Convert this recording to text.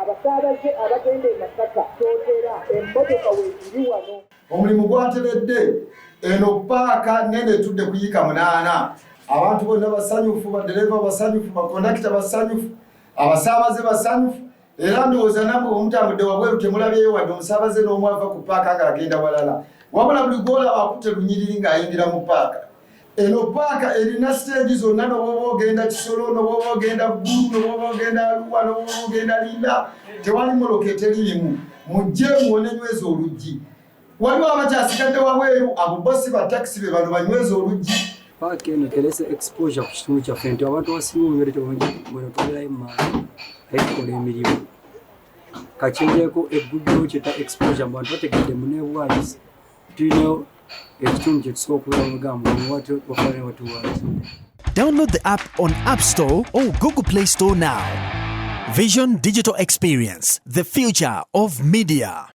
abasaabaze abagenda e Masaka kyotera emmotoka weeziri wano. Omulimu gwateredde eno paaka nene tudde kuyika 8. Abantu bonna basanyufu, badereva basanyufu, bakondakita basanyufu, abasaabaze basanyufu. Era ndowooza namwe omutambudde wabweru temulabyeyo wadde omusaabaze n'omu ava ku paaka ng'agenda walala. Wabula buli gw'olaba akutte lunyiriri ng'ayingira mu paaka. Eno paaka erina siteegi zonna, n'obwoba ogenda Kisoro, n'obwoba ogenda Ggulu, n'obwoba ogenda Arua, n'obwoba ogenda Linda, tewali moloka eteriimu. Mujje muwonenyweza oluggi. Waliwo abakyasigadde wabweru, abo bossi ba takisi be bano banyweza oluggi. Paaka eno terese exposure ku kitundu kyaffe nti abantu abasinga omubiri bweno tuberayo mumaani ayitukola emirimu. Kakyinjeeko egguddewo kyetta exposure mu bantu bategedde mu ne Bwaise tulinayo ekitundu kye tusobola okubeera mu Uganda wati wafaanana watuwaati. Download the app on App Store or Google Play Store now. Vision Digital Experience, the future of media.